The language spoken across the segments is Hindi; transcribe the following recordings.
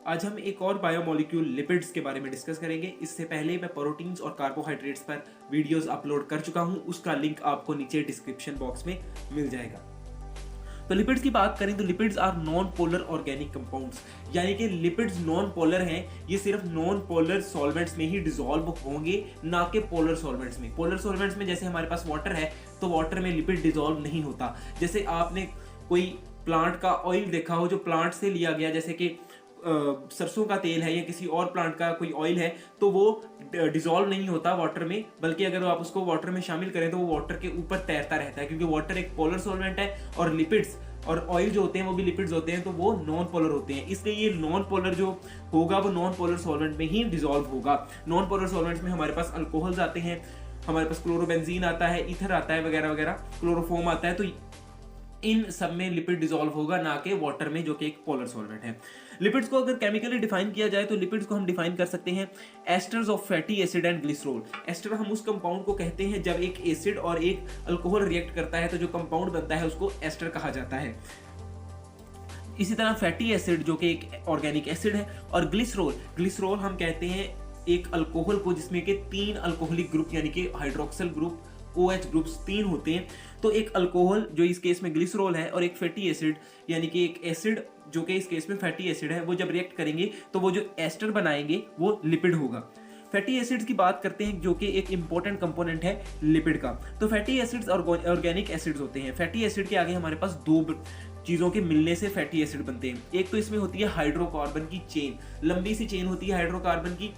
आज हम एक और बायोमोलिक्यूल लिपिड्स के बारे में डिस्कस करेंगे। इससे पहले मैं प्रोटीन्स और कार्बोहाइड्रेट्स पर वीडियोस अपलोड कर चुका हूं, उसका लिंक आपको नीचे डिस्क्रिप्शन बॉक्स में मिल जाएगा। तो लिपिड्स की बात करें तो lipids are non polar organic compounds, यानी कि लिपिड्स नॉन पोलर हैं। ये सिर्फ नॉन पोलर सॉल्वेंट्स में ही डिसॉल्व होंगे, ना कि पोलर सॉल्वेंट्स में। पोलर सॉल्वेंट्स में जैसे हमारे पास वाटर है तो वाटर में लिपिड डिसॉल्व नहीं होता। जैसे आपने कोई प्लांट का ऑयल देखा हो जो प्लांट से लिया गया, जैसे कि सरसों का तेल है या किसी और प्लांट का कोई ऑयल है, तो वो डिसॉल्व नहीं होता वाटर में, बल्कि अगर आप उसको वाटर में शामिल करें तो वो वाटर के ऊपर तैरता रहता है, क्योंकि वाटर एक पोलर सॉल्वेंट है और लिपिड्स और ऑयल जो होते हैं वो भी लिपिड्स होते हैं, तो वो नॉन पोलर होते हैं। इसलिए ये नॉन पोलर जो होगा वो नॉन पोलर सॉल्वेंट में ही डिसॉल्व होगा। नॉन पोलर सॉल्वेंट्स में हमारे पास अल्कोहल्स आते हैं, हमारे पास क्लोरोबेंजीन आता है, ईथर आता है वगैरह वगैरह, क्लोरोफॉर्म आता है। तो इन सब में लिपिड डिसॉल्व होगा, ना कि वाटर में जो कि एक पोलर सॉल्वेंट है। लिपिड्स को अगर केमिकली डिफाइन किया जाए तो लिपिड्स को हम डिफाइन कर सकते हैं esters of fatty acid and glycerol. Ester हम उस कंपाउंड को कहते हैं जब एक एसिड और एक अल्कोहल रिएक्ट करता है तो जो कंपाउंड बनता है उसको एस्टर कहा जाता है। इसी तरह फैटी एसिड जो कि एक ऑर्गेनिक एसिड है, और ग्लिसरॉल हम कहते हैं एक अल्कोहल को जिसमें के 3 अल्कोहलिक ग्रुप यानी कि हाइड्रोक्सिल ग्रुप, OH ग्रुप्स 3 होते हैं। तो एक अल्कोहल जो इस केस में ग्लिसरॉल है और एक फैटी एसिड यानी कि एक एसिड जो कि इस केस में फैटी एसिड है, वो जब रिएक्ट करेंगे तो वो जो एस्टर बनाएंगे वो लिपिड होगा। फैटी एसिड्स की बात करते हैं जो कि एक इंपॉर्टेंट कंपोनेंट है लिपिड का। तो फैटी एसिड्स ऑर्गेनिक एसिड्स होते हैं। फैटी एसिड के आगे हमारे पास 2 चीज़ों के मिलने से फैटी एसिड बनते हैं। एक तो इसमें होती है हाइड्रोकार्बन की चेन, लंबी सी चेन होती है हाइड्रोकार्बन की,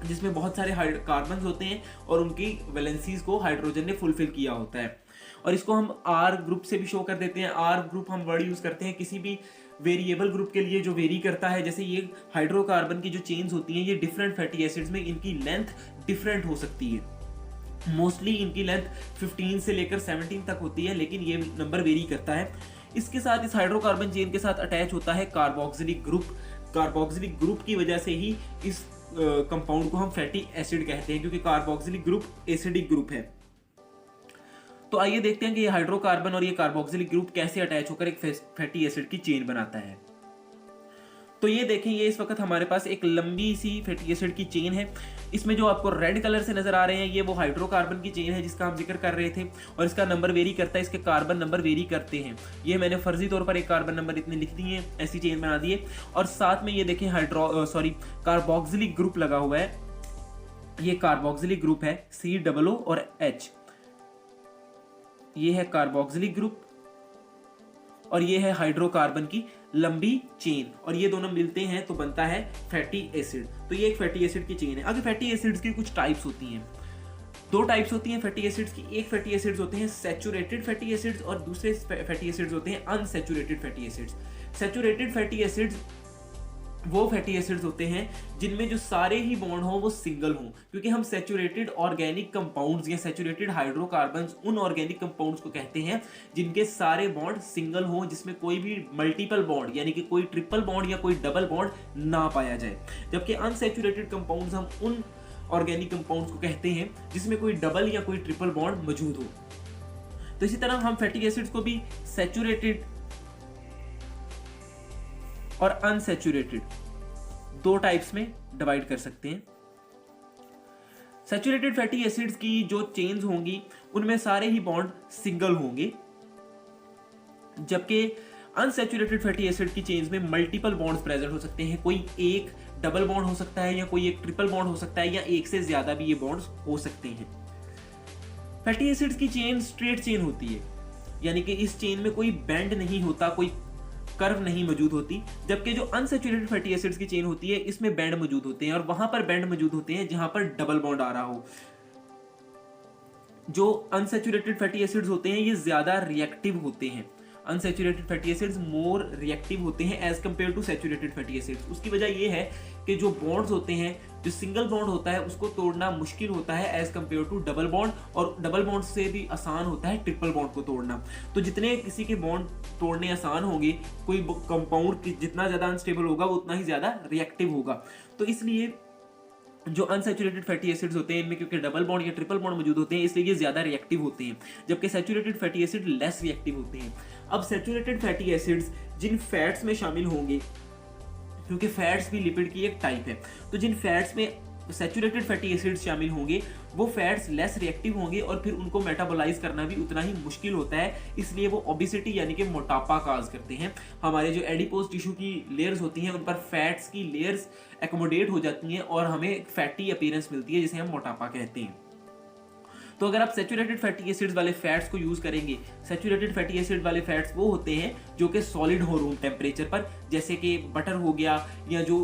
जिसमें बहुत सारे कार्बन होते हैं और उनकी वैलेंसीज को हाइड्रोजन ने फुलफिल किया होता है। और इसको हम R ग्रुप से भी शो कर देते हैं। R ग्रुप हम वर्ड यूज करते हैं किसी भी वेरिएबल ग्रुप के लिए जो वेरी करता है। जैसे ये हाइड्रोकार्बन की जो चेन्स होती हैं, ये डिफरेंट फैटी एसिड्स में इनकी लेंथ डिफरेंट हो सकती है। मोस्टली इनकी लेंथ 15 से लेकर 17 तक होती है, लेकिन ये नंबर वेरी करता है। इसके साथ इस हाइड्रोकार्बन चेन के साथ अटैच होता है कार्बोक्सिलिक ग्रुप। कार्बोक्सिलिक ग्रुप की वजह से ही इस कंपाउंड को हम फैटी एसिड कहते हैं, क्योंकि कार्बोक्सिलिक ग्रुप एसिडिक ग्रुप है। तो आइए देखते हैं कि ये हाइड्रोकार्बन और ये कार्बोक्सिलिक ग्रुप कैसे अटैच होकर एक फैटी एसिड की चेन बनाता है। तो ये देखें, ये इस वक्त हमारे पास एक लंबी सी फैटी एसिड की चेन है। इसमें जो आपको रेड कलर से नजर आ रहे हैं ये वो हाइड्रोकार्बन की चेन है जिसका हम जिक्र कर रहे थे, और इसका नंबर वेरी करता है, इसके कार्बन नंबर वेरी करते हैं। ये मैंने फर्जी तौर पर एक कार्बन नंबर इतने लिख दिए हैं, ऐसी चेन बना दी है। और साथ में ये देखें कार्बोक्सिलिक ग्रुप लगा हुआ है। ये कार्बोक्सिलिक ग्रुप है COO और H। ये है कार्बोक्सिलिक ग्रुप और ये है हाइड्रोकार्बन की लंबी चेन, और ये दोनों मिलते हैं तो बनता है फैटी एसिड। तो ये एक फैटी एसिड की चेन है। आगे फैटी एसिड्स की कुछ टाइप्स होती हैं। 2 टाइप्स होती हैं फैटी एसिड्स की। एक फैटी एसिड्स होते हैं सैचुरेटेड फैटी एसिड्स और दूसरे फैटी एसिड्स होते हैं unsaturated fatty acids. Saturated fatty acids वो फैटी एसिड्स होते हैं जिनमें जो सारे ही बॉन्ड हों वो सिंगल हों, क्योंकि हम सैचुरेटेड ऑर्गेनिक कंपाउंड्स या सैचुरेटेड हाइड्रोकार्बन्स उन ऑर्गेनिक कंपाउंड्स को कहते हैं जिनके सारे बॉन्ड सिंगल हों, जिसमें कोई भी मल्टीपल बॉन्ड यानी कि कोई ट्रिपल बॉन्ड या कोई डबल बॉन्ड ना पाया जाए। जबकि अनसैचुरेटेड कंपाउंड्स हम उन ऑर्गेनिक कंपाउंड्स को कहते हैं जिसमें कोई डबल या कोई ट्रिपल बॉन्ड मौजूद हो। तो इसी तरह हम फैटी एसिड्स को भी सैचुरेटेड और अनसैचुरेटेड 2 टाइप्स में डिवाइड कर सकते हैं। सैचुरेटेड फैटी एसिड्स की जो चेन्स होंगी उनमें सारे ही बॉन्ड सिंगल होंगे, जबकि अनसैचुरेटेड फैटी एसिड की चेन्स में मल्टीपल बॉन्ड्स प्रेजेंट हो सकते हैं। कोई एक डबल बॉन्ड हो सकता है या कोई एक ट्रिपल बॉन्ड हो सकता है या एक से ज्यादा भी ये बॉन्ड्स हो सकते हैं। फैटी एसिड्स की चेन स्ट्रेट चेन होती है, यानी कि इस चेन में कोई बेंड नहीं होता, कोई कर्व नहीं मौजूद होती। जबकि जो अनसैचुरेटेड फैटी एसिड्स की चेन होती है इसमें बैंड मौजूद होते हैं, और वहां पर बैंड मौजूद होते हैं जहां पर डबल बॉन्ड आ रहा हो। जो अनसैचुरेटेड फैटी एसिड्स होते हैं ये ज्यादा रिएक्टिव होते हैं। Unsaturated fatty acids more reactive होते हैं as compare to saturated fatty acids. उसकी वजह यह है कि जो बॉन्ड्स होते हैं, जो सिंगल बॉन्ड होता है उसको तोड़ना मुश्किल होता है as compare to double bond, और डबल बॉन्ड से भी आसान होता है ट्रिपल बॉन्ड को तोड़ना। तो जितने किसी के बॉन्ड तोड़ने आसान होंगे, कोई कंपाउंड जितना ज्यादा अनस्टेबल होगा वो उतना ही ज्यादा रिएक्टिव होगा। तो इसलिए जो अनसैचुरेटेड फैटी एसिड्स होते हैं इनमें क्योंकि डबल बॉन्ड या ट्रिपल बॉन्ड मौजूद होते हैं इसलिए ये ज्यादा रिएक्टिव होते हैं, जबकि saturated fatty acid less reactive होते हैं। अब सैचुरेटेड फैटी एसिड्स जिन फैट्स में शामिल होंगे क्योंकि फैट्स भी लिपिड की एक टाइप है। तो जिन फैट्स में सैचुरेटेड फैटी एसिड्स शामिल होंगे वो फैट्स लेस रिएक्टिव होंगे और फिर उनको मेटाबोलाइज करना भी उतना ही मुश्किल होता है, इसलिए वो ओबेसिटी यानी कि मोटापा काज करते हैं। हमारे जो एडिपोज टिश्यू की लेयर्स होती हैं उन पर फैट्स की लेयर्स एकोमोडेट हो जाती हैं और हमें फैटी अपीयरेंस मिलती है जिसे हम मोटापा कहते हैं। तो अगर आप सैचुरेटेड फैटी एसिड्स वाले फैट्स को यूज करेंगे, सैचुरेटेड फैटी एसिड वाले फैट्स वो होते हैं जो कि सॉलिड हो रूम टेम्परेचर पर, जैसे कि बटर हो गया या जो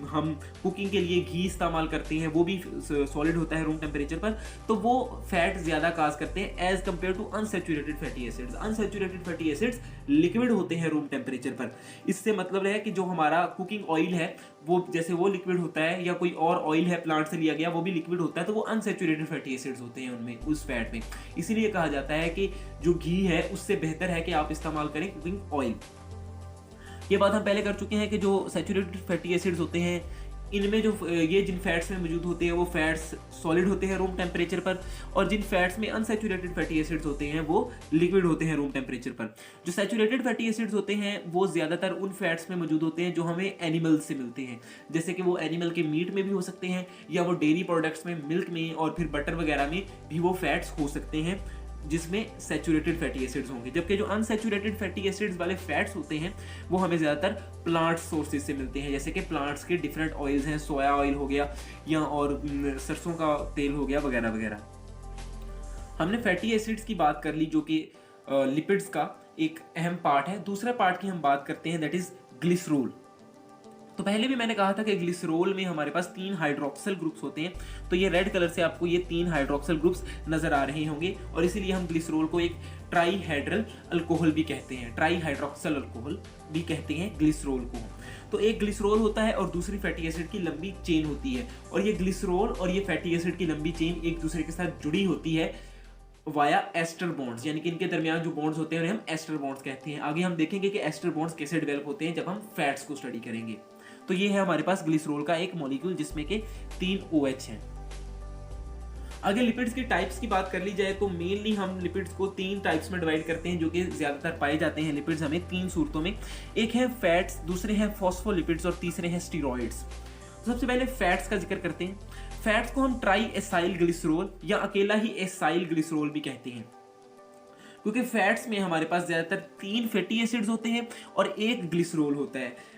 हम कुकिंग के लिए घी इस्तेमाल करते हैं वो भी सॉलिड होता है रूम टेम्परेचर पर। तो वो फैट ज्यादा काज करते हैं as compare to unsaturated fatty acids. Unsaturated fatty acids liquid होते हैं रूम टेम्परेचर पर। इससे मतलब है कि जो हमारा कुकिंग ऑयल है वो जैसे वो लिक्विड होता है, या कोई और ऑयल है प्लांट से लिया गया वो भी लिक्विड होता है, तो वो अनसैचुरेटेड फैटी एसिड्स होते हैं उनमें, उस फैट में। इसीलिए कहा जाता है कि जो घी है उससे बेहतर है कि आप इस्तेमाल करें कुकिंग ऑयल। ये बात हम पहले कर चुके हैं कि जो सैचुरेटेड फैटी एसिड्स होते हैं इनमें जो ये जिन फैट्स में मौजूद होते हैं वो फैट्स सॉलिड होते हैं रूम टेम्परेचर पर, और जिन फैट्स में अनसैचुरेटेड फैटी एसिड्स होते हैं वो लिक्विड होते हैं रूम टेम्परेचर पर। जो सैचुरेटेड फैटी एसिड्स होते हैं वो ज्यादातर उन फैट्स में मौजूद होते हैं जो हमें एनिमल से मिलते हैं, जैसे कि वो एनिमल के मीट में भी हो सकते हैं या वो डेयरी प्रोडक्ट्स में, मिल्क में और फिर बटर वगैरह में भी वो फैट्स हो सकते हैं जिसमें सैचुरेटेड फैटी एसिड्स होंगे। जबकि जो अनसैचुरेटेड फैटी एसिड्स वाले फैट्स होते हैं वो हमें ज़्यादातर प्लांट सोर्सेज से मिलते हैं, जैसे कि प्लांट्स के डिफरेंट ऑयल्स हैं, सोया ऑयल हो गया या और सरसों का तेल हो गया वगैरह वगैरह। हमने फैटी एसिड्स की बात कर ली जो कि लिपिड्स का एक अहम पार्ट है। दूसरा पार्ट की हम बात करते हैं दैट इज ग्लिसरॉल। तो पहले भी मैंने कहा था कि ग्लिसरॉल में हमारे पास 3 हाइड्रोक्सिल ग्रुप्स होते हैं। तो ये रेड कलर से आपको ये 3 हाइड्रोक्सिल ग्रुप्स नजर आ रहे होंगे और इसीलिए हम ग्लिसरॉल को एक ट्राईहाइड्रल अल्कोहल भी कहते हैं, ट्राईहाइड्रोक्सिल अल्कोहल भी कहते हैं ग्लिसरॉल को। तो एक ग्लिसरॉल होता है और दूसरी फैटी एसिड की लंबी चेन होती है, और ये ग्लिसरॉल और ये फैटी एसिड की लंबी चेन एक दूसरे के साथ जुड़ी होती है वाया एस्टर बॉन्ड्स, यानी कि इनके दरमियान जो बॉन्ड्स होते हैं उन्हें हम एस्टर बॉन्ड्स कहते हैं। आगे हम देखेंगे कि एस्टर बॉन्ड्स कैसे डेवलप होते हैं जब हम फैट्स को स्टडी करेंगे। तो ये है हमारे पास ग्लिसरॉल का एक मॉलिक्यूल जिसमें के 3 OH हैं। अगर लिपिड्स के टाइप्स की बात कर ली जाए तो मेनली हम लिपिड्स को 3 टाइप्स में डिवाइड करते हैं जो कि ज्यादातर पाए जाते हैं लिपिड्स हमें 3 सूरतों में। एक है फैट्स, दूसरे हैं फॉस्फोलिपिड्स और तीसरे हैं स्टीरॉइड्स। तो सबसे पहले फैट्स का जिक्र करते हैं। फैट्स को हम ट्राई एसाइल ग्लिसरॉल या अकेला ही एसाइल ग्लिसरॉल भी कहते हैं, क्योंकि फैट्स में हमारे पास ज्यादातर 3 फैटी एसिड्स होते हैं और एक ग्लिसरॉल होता है।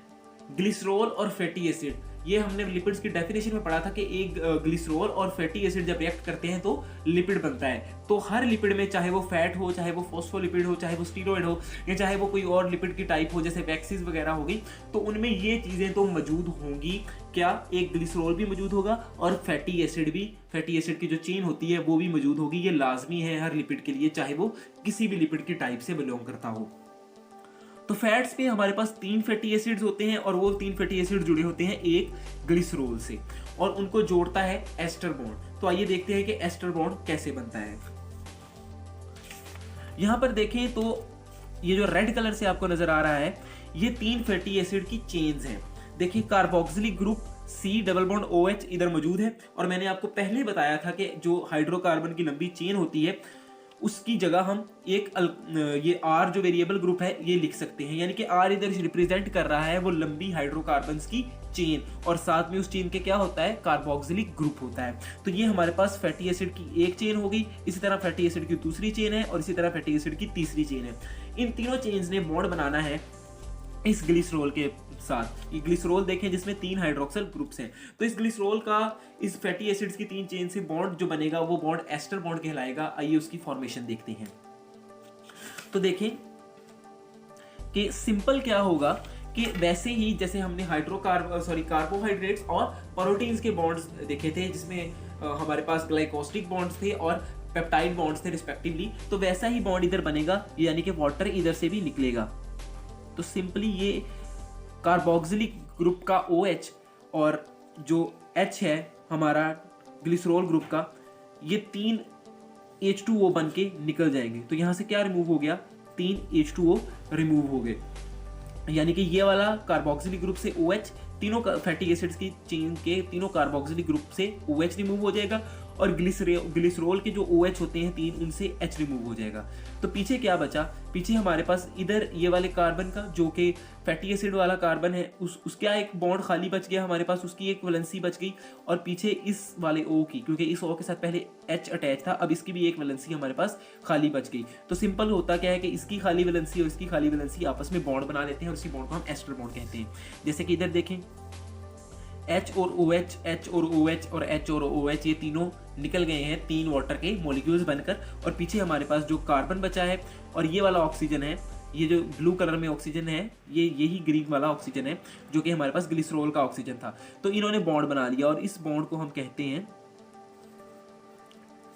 ग्लिसरॉल और फैटी एसिड, ये हमने लिपिड्स की डेफिनेशन में पढ़ा था कि एक ग्लिसरॉल और फैटी एसिड जब रिएक्ट करते हैं तो लिपिड बनता है। तो हर लिपिड में चाहे वो फैट हो, चाहे वो फॉस्फोलिपिड हो, चाहे वो स्टीरॉइड हो या चाहे वो कोई और लिपिड की टाइप हो जैसे वैक्सीज वगैरह हो गई, तो उनमें ये चीजें तो मौजूद होंगी। क्या एक ग्लिसरॉल भी मौजूद होगा और फैटी एसिड भी, फैटी एसिड की जो चेन होती है वो भी मौजूद होगी। ये लाजमी है हर लिपिड के लिए, चाहे वो किसी भी लिपिड की टाइप से बिलोंग करता हो। तो फैट्स में हमारे पास 3 फैटी एसिड्स होते हैं और वो 3 फैटी एसिड जुड़े होते हैं एक ग्लिसरॉल से और उनको जोड़ता है एस्टर बॉन्ड। तो आइए देखते हैं कि एस्टर बॉन्ड कैसे बनता है। यहां पर देखें तो ये जो रेड कलर से आपको नजर आ रहा है ये 3 फैटी एसिड की चेन्स हैं। देखिए carboxylic group C double bond OH इधर मौजूद है, और मैंने आपको पहले बताया था कि जो हाइड्रोकार्बन की लंबी चेन होती है उसकी जगह हम एक ये R जो वेरिएबल ग्रुप है ये लिख सकते हैं, यानी कि R इधर रिप्रेजेंट कर रहा है वो लंबी हाइड्रोकार्बन्स की चेन, और साथ में उस चेन के क्या होता है, कार्बोक्सिलिक ग्रुप होता है। तो ये हमारे पास फैटी एसिड की एक चेन हो गई, इसी तरह फैटी एसिड की दूसरी चेन है और इसी तरह फैटी एसिड की तीसरी चेन है। इन तीनों चेन्स ने बॉन्ड बनाना है इस ग्लिसरॉल के साथ। ये ग्लिसरॉल देखें जिसमें 3 हाइड्रोक्सिल ग्रुप्स हैं, तो इस ग्लिसरॉल का इस फैटी एसिड्स की 3 चेन से बॉन्ड जो बनेगा वो बॉन्ड एस्टर बॉन्ड कहलाएगा। आइए उसकी फॉर्मेशन देखते हैं। तो देखें कि सिंपल क्या होगा कि वैसे ही जैसे हमने कार्बोहाइड्रेट्स और प्रोटीन्स के बॉन्ड्स देखे थे जिसमें हमारे पास ग्लाइकोस्टिक बॉन्ड्स थे और पेप्टाइड बॉन्ड्स थे रिस्पेक्टिवली, तो वैसा ही बॉन्ड इधर बनेगा, यानी कि वाटर इधर से भी निकलेगा। तो सिंपली ये कार्बोक्सिलिक ग्रुप का OH और जो H है हमारा ग्लिसरॉल ग्रुप का, ये 3 H2O बन के निकल जाएंगे। तो यहां से क्या रिमूव हो गया, 3 H2O रिमूव हो गए, यानी कि ये वाला कार्बोक्सिलिक ग्रुप से OH, तीनों फैटी एसिड्स की चेन के तीनों कार्बोक्सिलिक ग्रुप से OH रिमूव हो जाएगा और ग्लिसरॉल के जो OH होते हैं 3, उनसे H रिमूव हो जाएगा। तो पीछे क्या बचा, पीछे हमारे पास इधर ये वाले कार्बन का जो कि फैटी एसिड वाला कार्बन है उसका एक बॉन्ड खाली बच गया हमारे पास, उसकी एक वैलेंसी बच गई, और पीछे इस वाले O की, क्योंकि इस O के साथ पहले H अटैच था, अब इसकी भी एक वैलेंसी हमारे पास खाली बच गई। तो सिंपल होता क्या है कि इसकी खाली वैलेंसी और इसकी खाली वैलेंसी आपस में बॉन्ड बना लेते हैं और इसी बॉन्ड को हम एस्टर बॉन्ड कहते हैं। जैसे कि इधर देखें H और OH, H और OH और H और OH ये तीनों निकल गए हैं 3 वाटर के मॉलिक्यूल्स बनकर, और पीछे हमारे पास जो कार्बन बचा है और ये वाला ऑक्सीजन है, ये जो ब्लू कलर में ऑक्सीजन है यही ग्रीन वाला ऑक्सीजन है जो कि हमारे पास ग्लिसरॉल का ऑक्सीजन था। तो इन्होंने बॉन्ड बना लिया और इस बॉन्ड को हम कहते हैं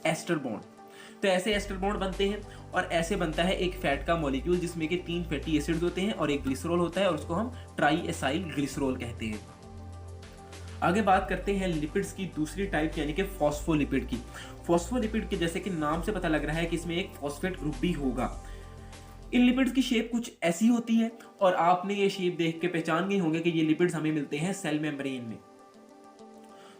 एस्टर बॉन्ड। तो ऐसे एस्टर बॉन्ड बनते हैं और ऐसे बनता है एक फैट का मॉलिक्यूल जिसमें कि 3 फैटी एसिड्स होते हैं और एक ग्लिसरॉल होता है और उसको हम ट्राई एसाइल ग्लिसरॉल कहते हैं। आगे बात करते हैं लिपिड्स की दूसरी टाइप यानी कि फॉस्फोलिपिड की। फॉस्फोलिपिड के जैसे कि नाम से पता लग रहा है कि इसमें एक फॉस्फेट ग्रुप भी होगा। इन लिपिड्स की शेप कुछ ऐसी होती है और आपने ये शेप देख के पहचान गए होंगे कि ये लिपिड्स हमें मिलते हैं सेल मेम्ब्रेन में।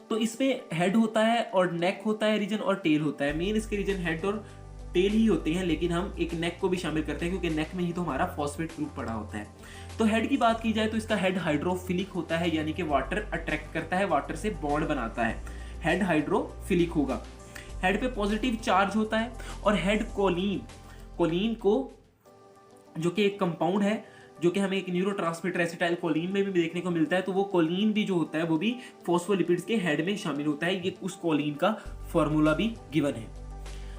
तो इसमें हेड होता है और नेक होता है रीजन और टेल होता है। मेन इसके रीजन हेड और टेल ही होते हैं, लेकिन हम एक नेक को भी शामिल करते हैं क्योंकि नेक में ही तो हमारा फॉस्फेट ग्रुप पड़ा होता है। तो हेड की बात की जाए तो इसका हेड हाइड्रोफिलिक होता है, यानी कि वाटर अट्रैक्ट करता है, वाटर से बॉन्ड बनाता है। हेड हाइड्रोफिलिक होगा। हेड पे पॉजिटिव चार्ज होता है और हेड कोलिन को जो कि एक कंपाउंड है जो कि हमें एक न्यूरोट्रांसमीटर एसिटाइल कोलिन में भी देखने को मिलता है, तो वो कोलिन भी जो होता है वो भी फॉस्फोलिपिड्स के हेड में शामिल होता है। ये उस कोलिन का फॉर्मूला भी गिवन है।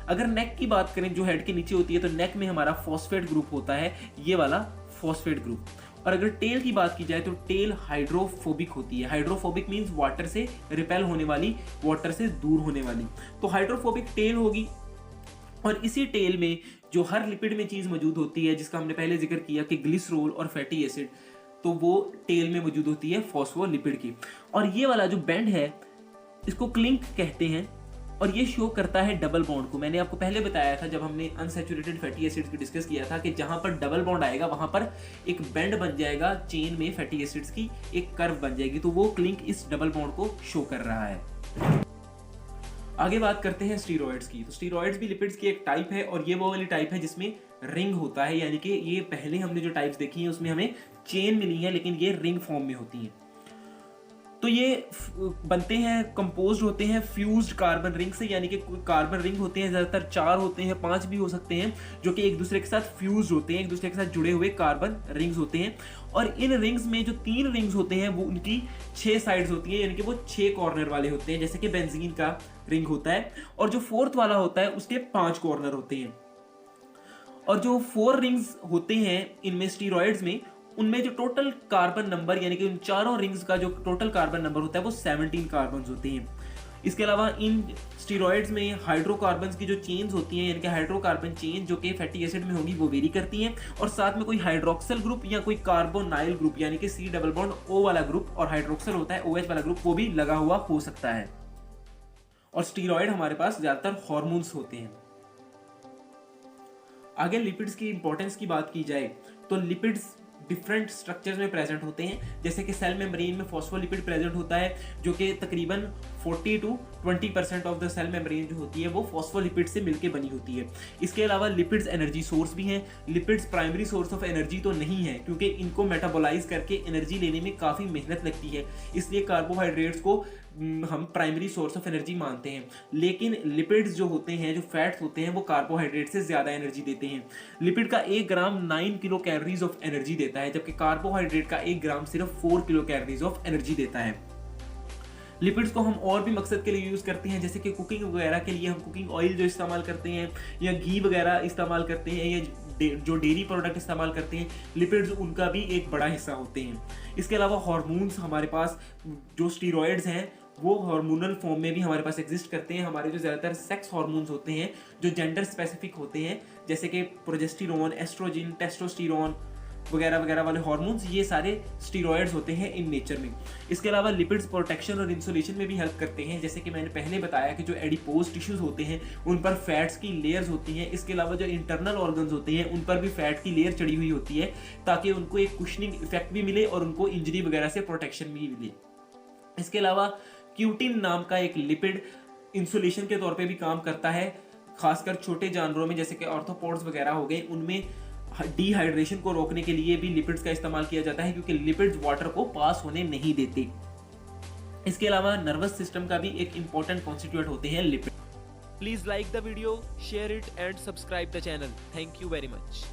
अगर नेक की बात करें जो हेड के नीचे होती है, तो नेक में हमारा फॉस्फेट ग्रुप होता है, ये वाला फॉस्फेट ग्रुप। और अगर टेल की बात की जाए तो टेल हाइड्रोफोबिक होती है। हाइड्रोफोबिक मींस वाटर से रिपेल होने वाली, वाटर से दूर होने वाली। तो हाइड्रोफोबिक टेल होगी और इसी टेल में जो हर लिपिड में चीज मौजूद होती है जिसका हमने पहले जिक्र किया कि ग्लिसरॉल और फैटी एसिड, तो वो टेल में मौजूद होती है फॉस्फोलिपिड की। और ये वाला जो बैंड है इसको क्लिंक कहते हैं और ये शो करता है डबल बॉन्ड को। मैंने आपको पहले बताया था जब हमने अनसैचुरेटेड फैटी एसिड्स की डिस्कस किया था कि जहां पर डबल बॉन्ड आएगा वहां पर एक बैंड बन जाएगा चेन में फैटी एसिड्स की, एक कर्व बन जाएगी, तो वो क्लिंक इस डबल बॉन्ड को शो कर रहा है। आगे बात करते हैं स्टीरॉइड्स की। तो स्टीरॉइड्स भी लिपिड्स की एक टाइप है और ये वो वाली टाइप है जिसमें रिंग होता है, यानी कि ये पहले हमने जो टाइप्स देखी हैं उसमें हमें चेन मिली है लेकिन ये रिंग फॉर्म में होती हैं। तो ये बनते हैं, कंपोज्ड होते हैं फ्यूज्ड कार्बन रिंग से, यानी कि कार्बन रिंग होते हैं, ज्यादातर 4 होते हैं, 5 भी हो सकते हैं, जो कि एक दूसरे के साथ फ्यूज्ड होते हैं, एक दूसरे के साथ जुड़े हुए कार्बन रिंग्स होते हैं। और इन रिंग्स में जो 3 रिंग्स होते हैं वो उनकी 6 साइड्स होती हैं, यानी कि वो 6 कॉर्नर वाले होते हैं, जैसे कि बेंजीन का रिंग होता है। और जो 4th वाला होता है उसके 5 कॉर्नर होते हैं। और जो 4 रिंग्स होते हैं इनमें स्टीरॉइड्स में, उनमें जो टोटल कार्बन नंबर यानी कि उन चारों रिंग्स का जो टोटल कार्बन नंबर होता है वो 17 कार्बन होते हैं। इसके अलावा इन स्टीरॉइड्स में हाइड्रोकार्बन्स की जो चेन्स होती हैं, यानी कि हाइड्रोकार्बन चेन जो कि फैटी एसिड में होंगी वो वेरी करती हैं, और साथ में कोई हाइड्रोक्सल ग्रुप या कोई कार्बोनाइल ग्रुप यानी कि C डबल बॉन्ड O वाला ग्रुप, और हाइड्रोक्सल होता है OH वाला ग्रुप, वो भी लगा हुआ हो सकता है। और स्टीरॉइड हमारे पास ज्यादातर हार्मोन्स होते हैं। आगे लिपिड्स की इंपॉर्टेंस की बात की जाए तो लिपिड्स डिफरेंट स्ट्रक्चर्स में प्रेजेंट होते हैं, जैसे कि सेल मेम्ब्रेन में फॉस्फोलिपिड प्रेजेंट होता है जो कि तकरीबन 40 to 20% of the cell membrane जो होती है वो फॉस्फोलिपिड से मिलकर बनी होती है। इसके अलावा लिपिड्स एनर्जी सोर्स भी हैं। Lipids primary source of energy तो नहीं है क्योंकि इनको मेटाबोलाइज करके एनर्जी लेने में काफ़ी मेहनत लगती है, इसलिए कार्बोहाइड्रेट्स को हम प्राइमरी सोर्स ऑफ एनर्जी मानते हैं। लेकिन लिपिड्स जो होते हैं, जो फैट्स होते हैं, वो कार्बोहाइड्रेट से ज़्यादा एनर्जी देते हैं। लिपिड का 1 ग्राम 9 किलो कैलोरीज ऑफ एनर्जी देता है, जबकि कार्बोहाइड्रेट का 1 ग्राम सिर्फ 4 किलो कैलोरीज ऑफ एनर्जी देता है। लिपिड्स को हम और भी मकसद के लिए यूज़ करते हैं, जैसे कि कुकिंग वगैरह के लिए हम कुकिंग ऑयल जो इस्तेमाल करते हैं या घी वगैरह इस्तेमाल करते हैं या जो डेयरी प्रोडक्ट इस्तेमाल करते हैं, लिपिड्स उनका भी एक बड़ा हिस्सा होते हैं। इसके अलावा हार्मोन्स हमारे पास जो स्टीरॉइड्स हैं वो हार्मोनल फॉर्म में भी हमारे पास एग्जिस्ट करते हैं। हमारे जो ज़्यादातर सेक्स हार्मोन्स होते हैं जो जेंडर स्पेसिफिक होते हैं, जैसे कि प्रोजेस्टेरोन, एस्ट्रोजन, टेस्टोस्टेरोन वगैरह वगैरह वाले हार्मोन्स, ये सारे स्टीरॉइड्स होते हैं इन नेचर में। इसके अलावा लिपिड्स प्रोटेक्शन और इंसुलेशन में भी हेल्प करते हैं, जैसे कि मैंने पहले बताया कि जो एडिपोज टिश्यूज होते हैं उन पर फैट्स की लेयर्स होती हैं। इसके अलावा जो इंटरनल ऑर्गन्स होते हैं उन पर भी फैट की लेयर चढ़ी हुई होती है ताकि उनको एक कुशनिंग इफेक्ट भी मिले और उनको इंजरी वगैरह से प्रोटेक्शन भी मिले। इसके अलावा क्यूटिन नाम का एक लिपिड इंसुलेशन के तौर पे भी काम करता है, खासकर छोटे जानवरों में जैसे कि ऑर्थोपोड्स वगैरह हो गए, उनमें डिहाइड्रेशन को रोकने के लिए भी लिपिड्स का इस्तेमाल किया जाता है, क्योंकि लिपिड्स वाटर को पास होने नहीं देते। इसके अलावा नर्वस सिस्टम का भी एक इंपॉर्टेंट कॉन्स्टिट्यूएंट होते हैं lipid. Please like the video, share it and subscribe the channel. Thank you very much.